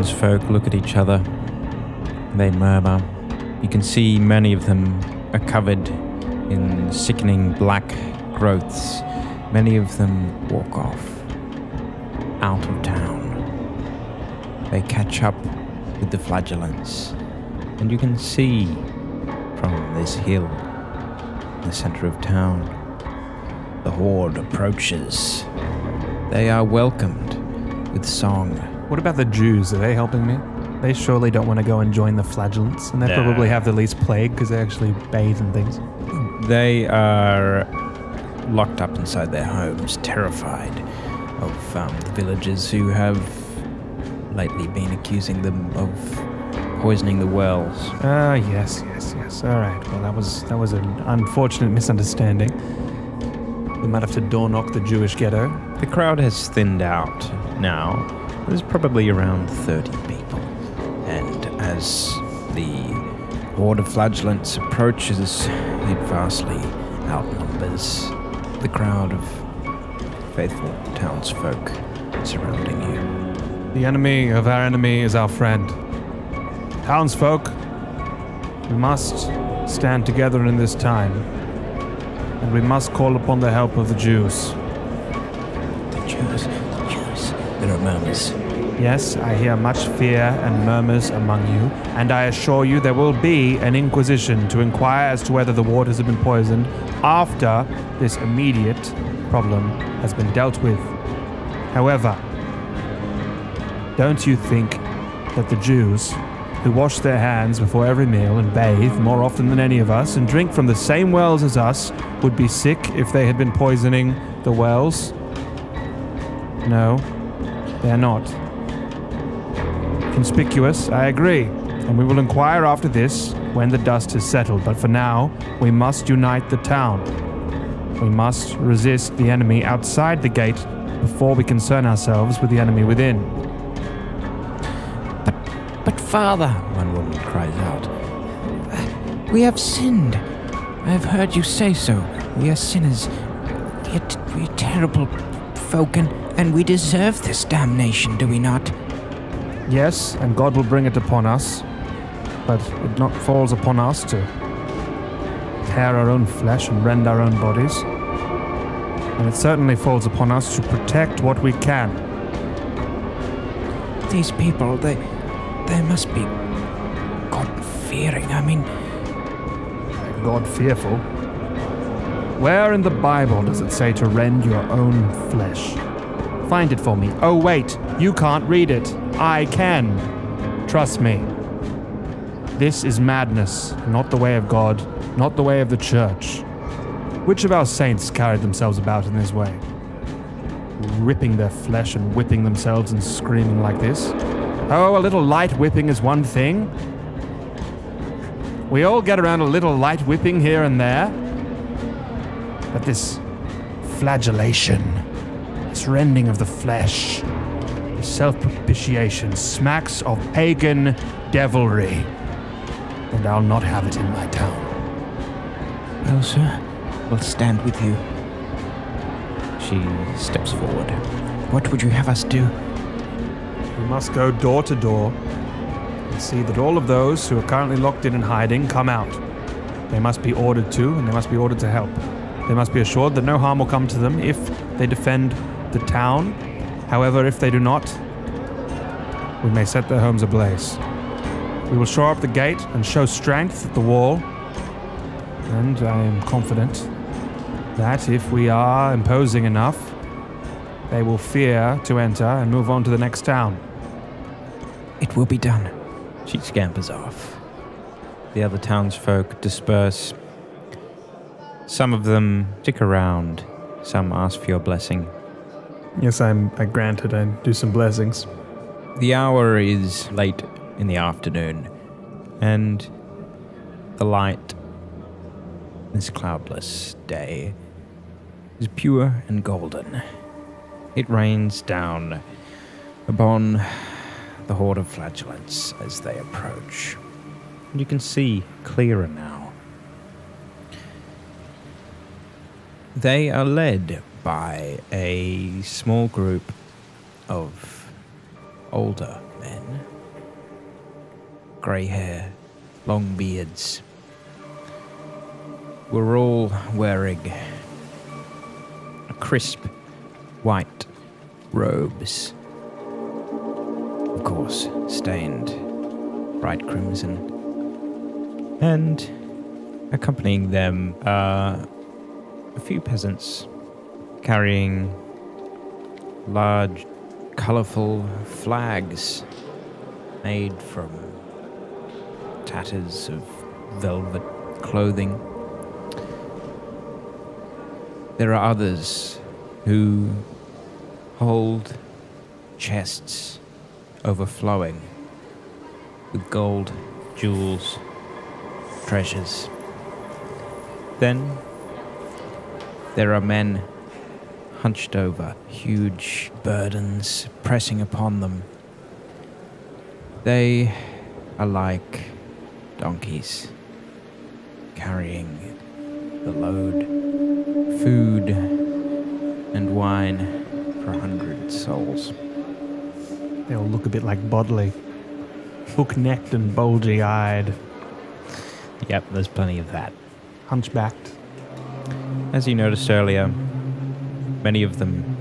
townsfolk look at each other. They murmur. You can see many of them are covered in sickening black growths. Many of them walk off, out of town. They catch up with the flagellants, and you can see from this hill, in the center of town, the Horde approaches. They are welcomed with song. What about the Jews? Are they helping me? They surely don't want to go and join the flagellants, and they probably have the least plague because they actually bathe and things. They are locked up inside their homes, terrified of the villagers who have lately been accusing them of poisoning the wells. Yes. All right. Well, that was an unfortunate misunderstanding. We might have to door knock the Jewish ghetto. The crowd has thinned out now. There's probably around 30 people. And as the horde of flagellants approaches, it vastly outnumbers the crowd of faithful townsfolk surrounding you. The enemy of our enemy is our friend. Townsfolk, we must stand together in this time, and we must call upon the help of the Jews. The Jews. There are murmurs. Yes, I hear much fear and murmurs among you, and I assure you there will be an inquisition to inquire as to whether the waters have been poisoned after this immediate problem has been dealt with. However, don't you think that the Jews, who wash their hands before every meal and bathe more often than any of us and drink from the same wells as us, would be sick if they had been poisoning the wells? No, they're not. Conspicuous, I agree, and we will inquire after this when the dust has settled, but for now, we must unite the town. We must resist the enemy outside the gate before we concern ourselves with the enemy within. But Father, one woman cries out, we have sinned. I have heard you say so. We are sinners. We are terrible folk, and we deserve this damnation, do we not? Yes, and God will bring it upon us, but it not falls upon us to tear our own flesh and rend our own bodies. And it certainly falls upon us to protect what we can. These people, they must be God-fearing. I mean... God-fearful? Where in the Bible does it say to rend your own flesh? Find it for me. Oh, wait, you can't read it. I can. Trust me. This is madness, not the way of God, not the way of the church. Which of our saints carried themselves about in this way? Ripping their flesh and whipping themselves and screaming like this? Oh, a little light whipping is one thing. We all get around a little light whipping here and there. But this flagellation, this rending of the flesh, this self-propitiation smacks of pagan devilry. And I'll not have it in my town. Well, sir, we'll stand with you. She steps forward. What would you have us do? We must go door to door and see that all of those who are currently locked in and hiding come out. They must be ordered to, and they must be ordered to help. They must be assured that no harm will come to them if they defend the town. However, if they do not, we may set their homes ablaze. We will shore up the gate and show strength at the wall, and I am confident that if we are imposing enough, they will fear to enter and move on to the next town. It will be done. She scampers off. The other townsfolk disperse. Some of them stick around. Some ask for your blessing. Yes, I grant it. I do some blessings. The hour is late in the afternoon, and the light, this cloudless day, is pure and golden. It rains down upon the horde of flagellants as they approach. And you can see clearer now. They are led by a small group of older men grey hair, long beards. We're all wearing crisp white robes. Of course, stained bright crimson. And accompanying them are a few peasants carrying large, colourful flags made from tatters of velvet clothing. There are others who hold chests overflowing with gold, jewels, treasures. Then there are men hunched over, huge burdens pressing upon them. They are like donkeys carrying the load, food and wine for 100 souls. They all look a bit like Bodley, hook-necked and bulgy-eyed. Yep, there's plenty of that. Hunchbacked. As you noticed earlier, many of them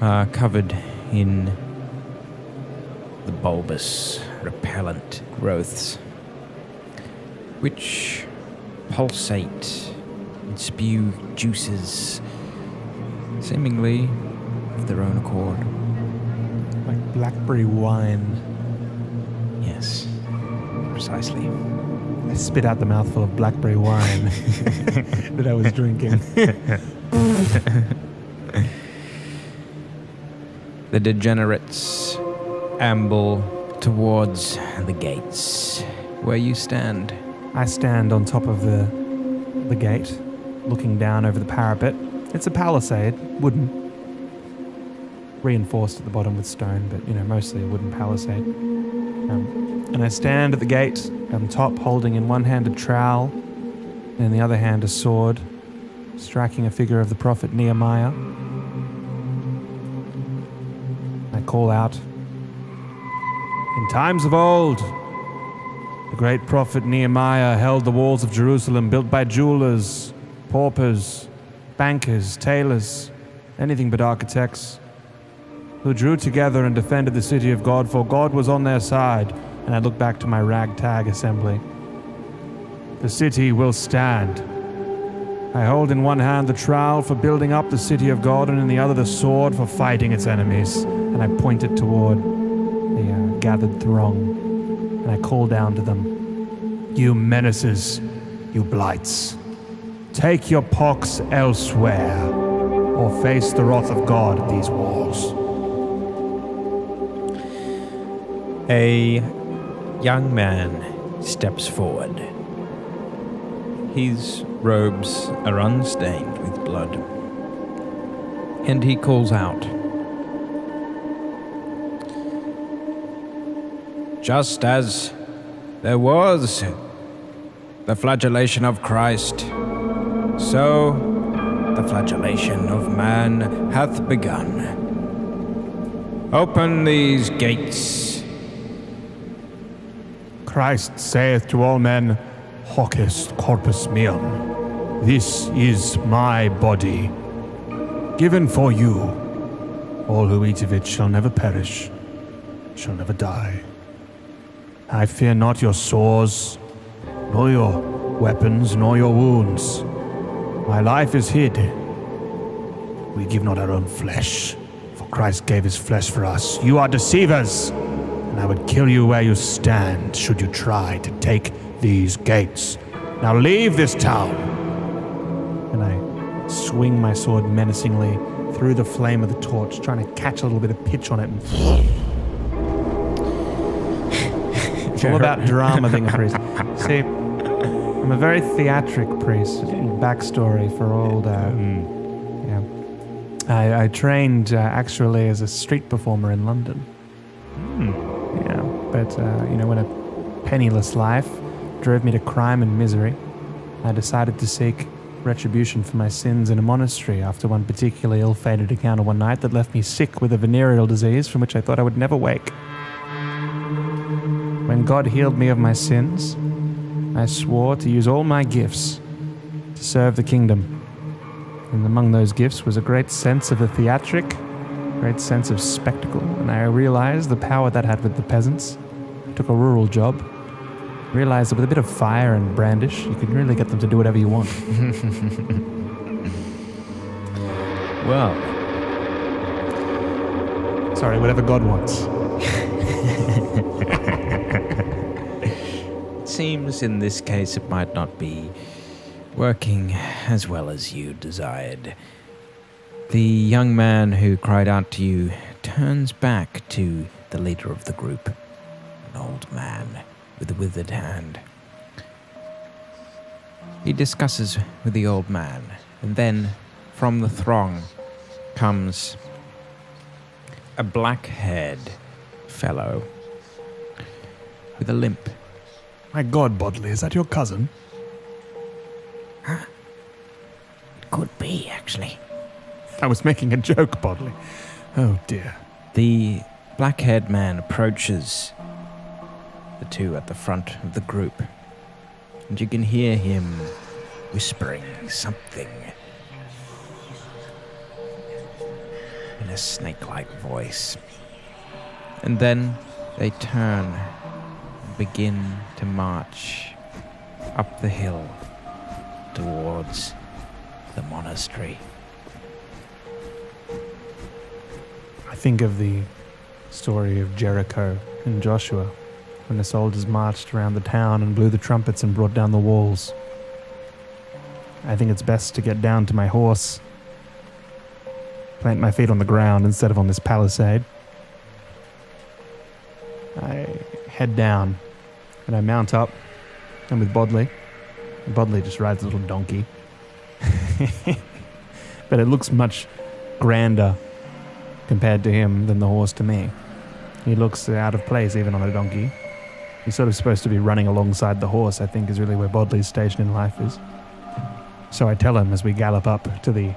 are covered in the bulbous, repellent growths, which pulsate and spew juices, seemingly of their own accord. Like blackberry wine. Yes, precisely. I spit out the mouthful of blackberry wine that I was drinking. The degenerates amble towards the gates. Where you stand. I stand on top of the gate, looking down over the parapet. It's a palisade, wooden. Reinforced at the bottom with stone, but, mostly a wooden palisade. And I stand at the gate on top, holding in one hand a trowel, and in the other hand a sword, striking a figure of the prophet Nehemiah. I call out, "In times of old, the great prophet Nehemiah held the walls of Jerusalem built by jewelers, paupers, bankers, tailors, anything but architects, who drew together and defended the city of God, for God was on their side." And I look back to my ragtag assembly. "The city will stand. I hold in one hand the trowel for building up the city of God, and in the other the sword for fighting its enemies." And I point it toward the gathered throng, and I call down to them, "You menaces, you blights, take your pox elsewhere, or face the wrath of God at these walls." A young man steps forward. His robes are unstained with blood, and he calls out, "Just as there was the flagellation of Christ, so the flagellation of man hath begun. Open these gates." Christ saith to all men, "Hoc est corpus meum. This is my body, given for you. All who eat of it shall never perish, shall never die. I fear not your sores, nor your weapons, nor your wounds. My life is hid. We give not our own flesh, for Christ gave his flesh for us. You are deceivers, and I would kill you where you stand, should you try to take these gates. Now leave this town." And I swing my sword menacingly through the flame of the torch, trying to catch a little bit of pitch on it. It's all about drama being a priest. See, I'm a very theatric priest. Just a little backstory for old... I trained actually as a street performer in London. Yeah, but, when a penniless life drove me to crime and misery, I decided to seek retribution for my sins in a monastery after one particularly ill-fated encounter one night that left me sick with a venereal disease from which I thought I would never wake. When God healed me of my sins, I swore to use all my gifts to serve the kingdom. And among those gifts was a great sense of the theatric, great sense of spectacle, and I realized the power that had with the peasants. Took a rural job, realized that with a bit of fire and brandish, you could really get them to do whatever you want. Well, sorry, whatever God wants. it seems in this case it might not be working as well as you desired. The young man who cried out to you turns back to the leader of the group, an old man with a withered hand. He discusses with the old man, and then from the throng comes a black-haired fellow with a limp. My God, Bodley, is that your cousin? Huh? It could be, actually. I was making a joke, Bodley. Oh, dear. The black-haired man approaches the two at the front of the group, and you can hear him whispering something in a snake-like voice. And then they turn and begin to march up the hill towards the monastery. I think of the story of Jericho and Joshua, when the soldiers marched around the town and blew the trumpets and brought down the walls. I think it's best to get down to my horse, plant my feet on the ground instead of on this palisade. I head down and I mount up. I'm with Bodley. Bodley just rides a little donkey. But it looks much grander compared to him than the horse to me. He looks out of place even on a donkey. He's sort of supposed to be running alongside the horse, I think, is really where Bodley's station in life is. So I tell him as we gallop up to the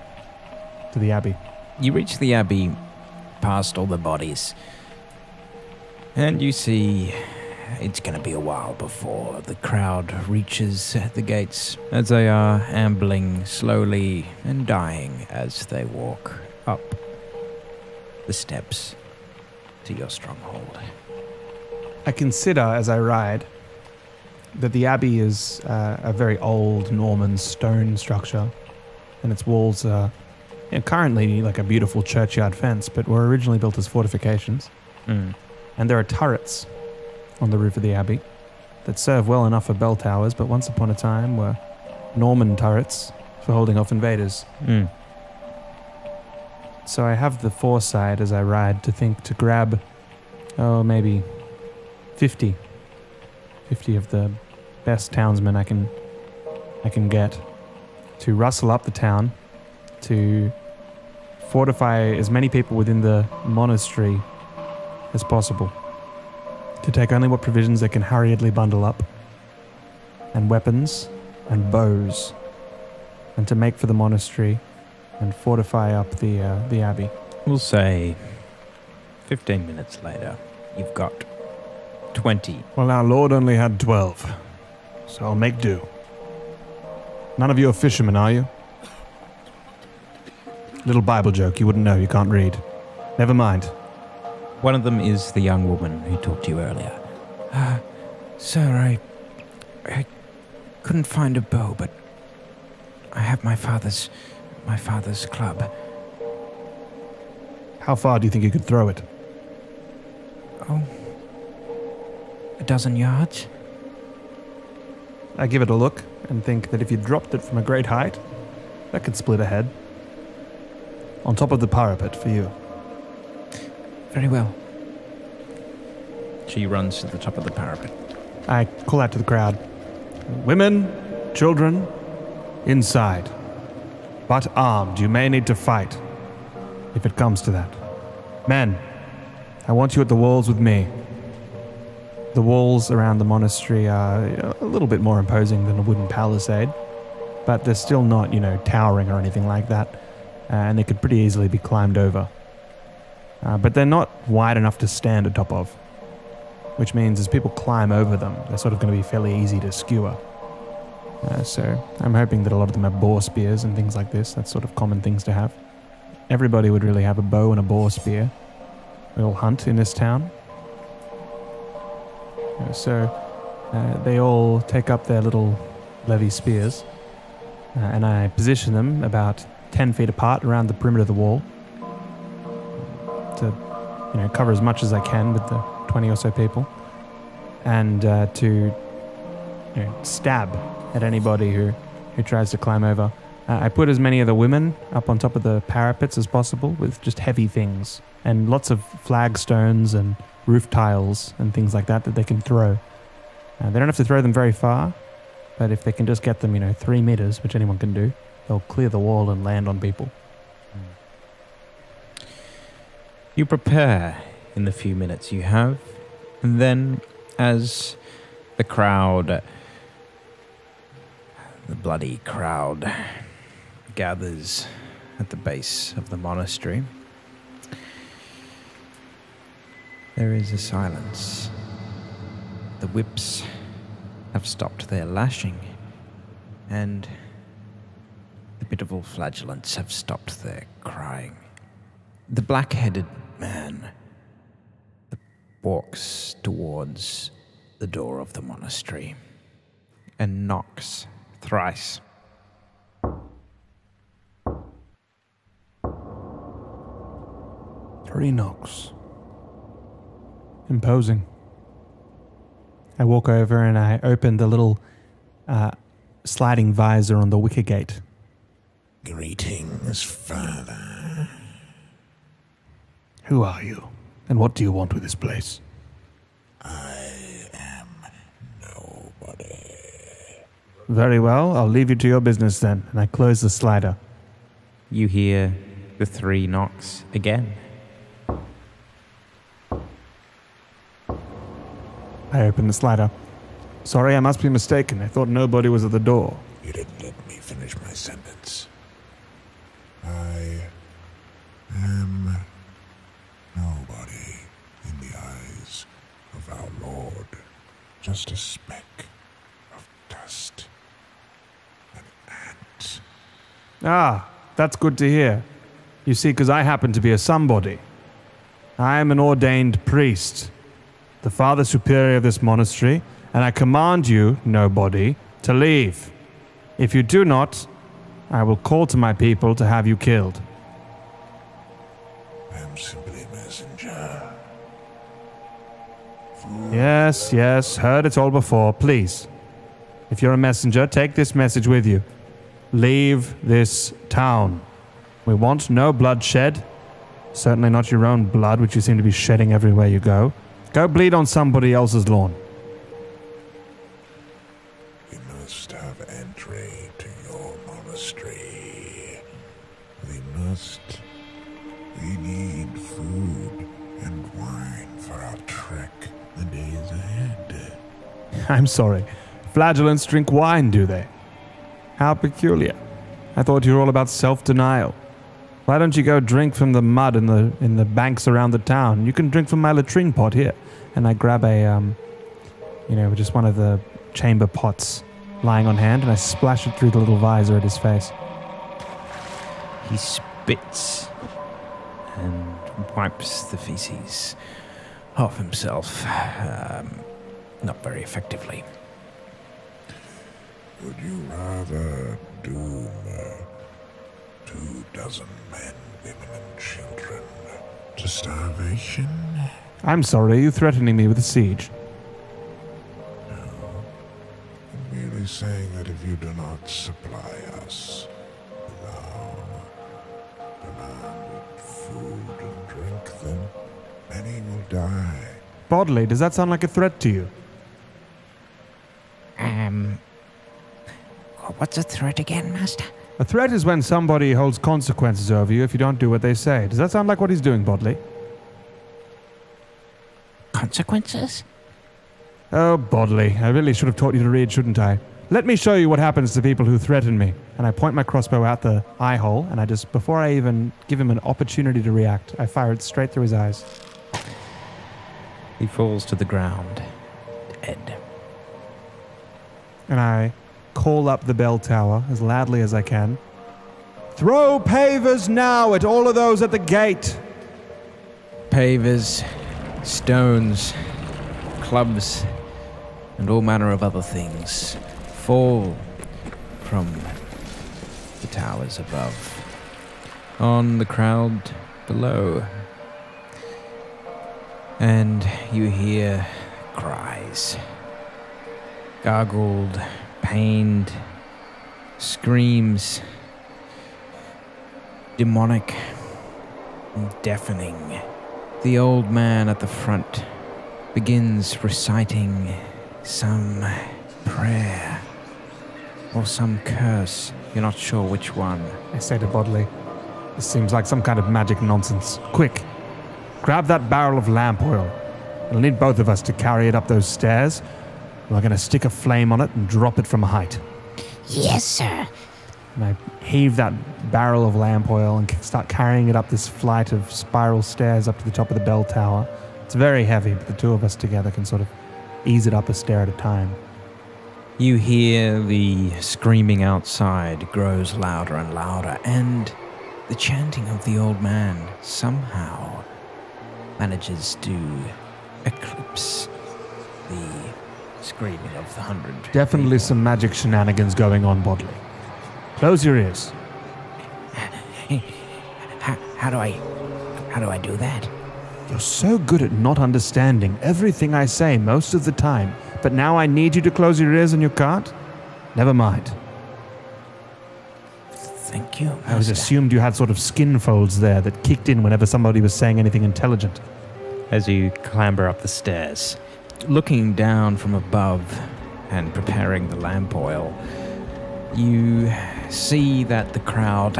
abbey. You reach the abbey past all the bodies, and you see it's going to be a while before the crowd reaches the gates, as they are ambling slowly and dying as they walk up the steps to your stronghold. I consider, as I ride, that the abbey is a very old Norman stone structure, and its walls are currently like a beautiful churchyard fence, but were originally built as fortifications. Mm. And there are turrets on the roof of the abbey that serve well enough for bell towers, but once upon a time were Norman turrets for holding off invaders. Mm. So I have the foresight as I ride to think to grab, maybe 50 of the best townsmen I can get to rustle up the town, to fortify as many people within the monastery as possible, to take only what provisions they can hurriedly bundle up, and weapons and bows, and to make for the monastery and fortify up the abbey. We'll say 15 minutes later, you've got 20. Well, our Lord only had 12, so I'll make do. None of you are fishermen, are you? Little Bible joke, you wouldn't know, you can't read. Never mind. One of them is the young woman who talked to you earlier. Sir, I couldn't find a bow, but I have my father's club. How far do you think you could throw it? Oh, a dozen yards? I give it a look and think that if you dropped it from a great height, that could split a head. On top of the parapet for you. Very well. She runs to the top of the parapet. I call out to the crowd. Women, children, inside. But armed, you may need to fight, if it comes to that. Men, I want you at the walls with me. The walls around the monastery are a little bit more imposing than a wooden palisade, but they're still not, towering or anything like that, and they could pretty easily be climbed over. But they're not wide enough to stand atop of. which means as people climb over them, they're sort of going to be fairly easy to skewer. So I'm hoping that a lot of them have boar spears and things like this. That's sort of common things to have. Everybody would really have a bow and a boar spear. We all hunt in this town. So they all take up their little levy spears, and I position them about 10 feet apart around the perimeter of the wall to, cover as much as I can with the 20 or so people, and to stab at anybody who tries to climb over. I put as many of the women up on top of the parapets as possible with just heavy things and lots of flagstones and roof tiles and things like that they can throw. They don't have to throw them very far, but if they can just get them, 3 meters, which anyone can do, they'll clear the wall and land on people. You prepare in the few minutes you have, and then as the crowd, the bloody crowd, gathers at the base of the monastery, there is a silence. The whips have stopped their lashing, and the pitiful flagellants have stopped their crying. The black-headed man walks towards the door of the monastery and knocks thrice. Three knocks. Imposing. I walk over and I open the little sliding visor on the wicker gate. Greetings, Father. Who are you? And what do you want with this place? I am nobody. Very well, I'll leave you to your business then. And I close the slider. You hear the 3 knocks again. I open the slider. Sorry, I must be mistaken. I thought nobody was at the door. You didn't let me finish my sentence. I am nobody in the eyes of our Lord. Just a speck of dust. An ant. Ah, that's good to hear. You see, because I happen to be a somebody. I am an ordained priest, the Father Superior of this monastery, and I command you, nobody, to leave. If you do not, I will call to my people to have you killed. I am simply a messenger. Yes, heard it all before. Please, if you're a messenger, take this message with you. Leave this town. We want no bloodshed. Certainly not your own blood, which you seem to be shedding everywhere you go. Go bleed on somebody else's lawn. We must have entry to your monastery. We need food and wine for our trek the days ahead. I'm sorry. Flagellants drink wine, do they? How peculiar. I thought you were all about self-denial. Why don't you go drink from the mud in the banks around the town? You can drink from my latrine pot here. And I grab a, just one of the chamber pots lying on hand, and I splash it through the little visor at his face. He spits and wipes the feces off himself, not very effectively. Would you rather doom 24 men, women, and children to starvation? I'm sorry, are you threatening me with a siege? No. I'm merely saying that if you do not supply us with our demanded food and drink, then many will die. Bodley, does that sound like a threat to you? What's a threat again, Master? A threat is when somebody holds consequences over you if you don't do what they say. Does that sound like what he's doing, Bodley? Consequences? Oh, Bodley, I really should have taught you to read, shouldn't I? Let me show you what happens to people who threaten me. And I point my crossbow out the eye hole, and before I even give him an opportunity to react, I fire it straight through his eyes. He falls to the ground, dead. And I call up the bell tower as loudly as I can. Throw pavers now at all of those at the gate. Pavers, stones, clubs, and all manner of other things fall from the towers above on the crowd below. And you hear cries, gargled, pained screams, demonic and deafening. The old man at the front begins reciting some prayer or some curse. You're not sure which one. I say to Bodley, this seems like some kind of magic nonsense. Quick, grab that barrel of lamp oil. We'll need both of us to carry it up those stairs. We're going to stick a flame on it and drop it from a height. Yes, sir. And I heave that barrel of lamp oil and start carrying it up this flight of spiral stairs up to the top of the bell tower. It's very heavy, but the two of us together can sort of ease it up a stair at a time. You hear the screaming outside grows louder and louder, and the chanting of the old man somehow manages to eclipse the screaming of the 100. Definitely people. some magic shenanigans going on, Bodley. Close your ears. How do I do that? You're so good at not understanding everything I say most of the time, but now I need you to close your ears and you can't? Never mind. Thank you, I was Master. assumed you had sort of skin folds there that kicked in whenever somebody was saying anything intelligent. As you clamber up the stairs, looking down from above and preparing the lamp oil, you see that the crowd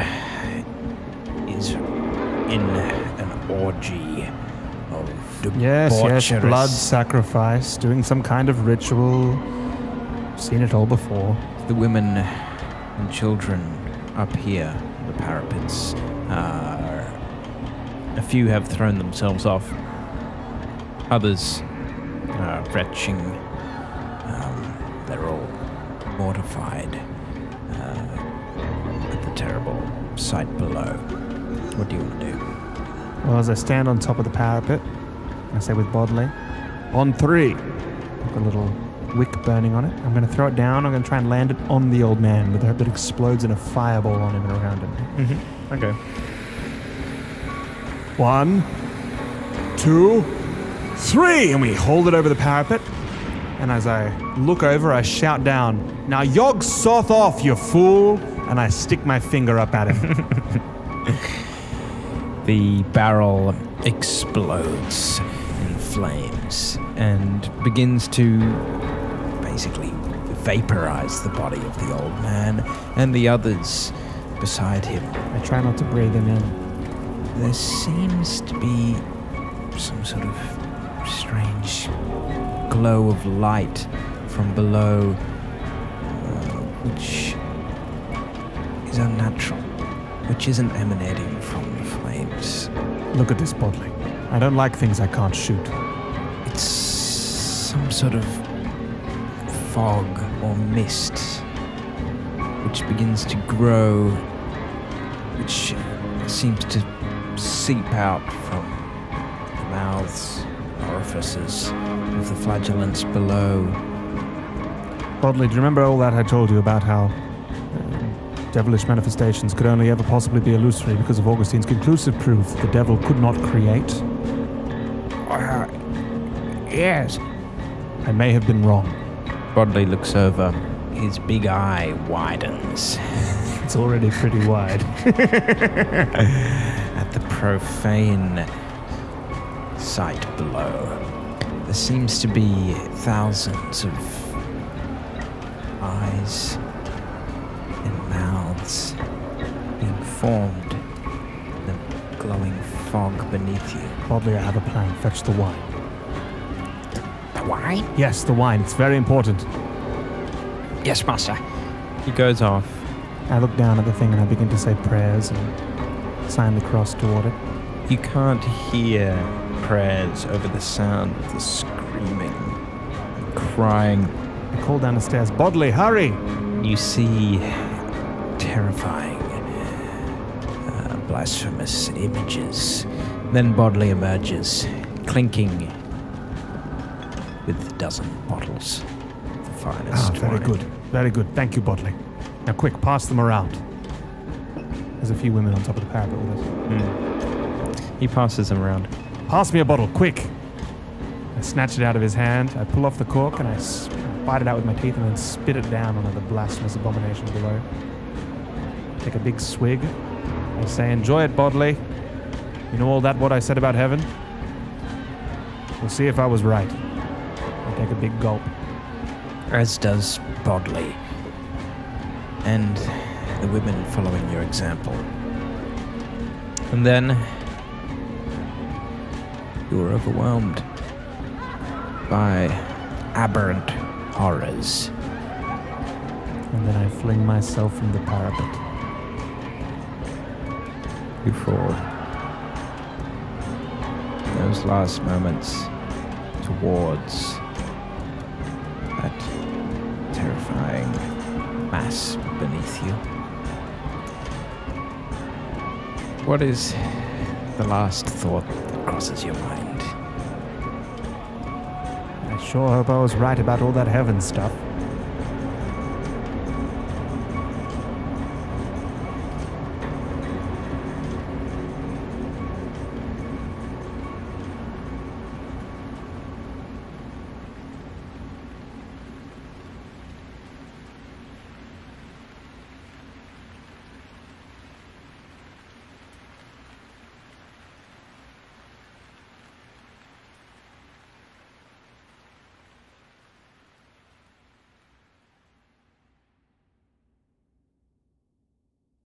is in an orgy of Yes, debaucherous- blood sacrifice, doing some kind of ritual. Seen it all before. The women and children up here, the parapets, a few have thrown themselves off. Others are retching. They're all mortified at the terrible sight below. What do you want to do? Well, as I stand on top of the parapet, I say with Bodley, on 3. I've got a little wick burning on it. I'm going to throw it down. I'm going to try and land it on the old man with the hope that it explodes in a fireball on him and around him. Mm-hmm. Okay. 1, 2, 3, and we hold it over the parapet. And as I look over, I shout down, "Now yog soth off, you fool!" And I stick my finger up at him. The barrel explodes in flames and begins to basically vaporize the body of the old man and the others beside him. I try not to breathe him in. There seems to be some sort of strange glow of light from below, which is unnatural, which isn't emanating from the flames. Look at this, Bodley. I don't like things I can't shoot. It's some sort of fog or mist which begins to grow, which seems to seep out from the mouths, orifices of the flagellants below. Bodley, do you remember all that I told you about how devilish manifestations could only ever possibly be illusory because of Augustine's conclusive proof that the devil could not create? Yes. I may have been wrong. Bodley looks over. His big eye widens It's already pretty wide. at the profane sight below. There seems to be thousands of eyes and mouths being formed in the glowing fog beneath you. Bodley, I have a plan. Fetch the wine. The wine? Yes, the wine. It's very important. Yes, Master. He goes off. I look down at the thing and I begin to say prayers and sign the cross toward it. You can't hear prayers over the sound of the screaming and crying. I call down the stairs. Bodley, hurry! You see terrifying, blasphemous images. Then Bodley emerges, clinking with a dozen bottles of the finest Very wine. good. Very good. Thank you, Bodley. Now quick, pass them around. There's a few women on top of the parapet with us. He passes them around. Pass me a bottle, quick! I snatch it out of his hand, I pull off the cork, and I bite it out with my teeth and then spit it down onto the blasphemous abomination below. Take a big swig. I say, enjoy it, Bodley. You know all that what I said about heaven? We'll see if I was right. I take a big gulp. As does Bodley. And the women following your example. And then you are overwhelmed by aberrant horrors. And then I fling myself from the parapet. You fall. In those last moments towards that terrifying mass beneath you. What is the last thought that crosses your mind? I sure hope I was right about all that heaven stuff.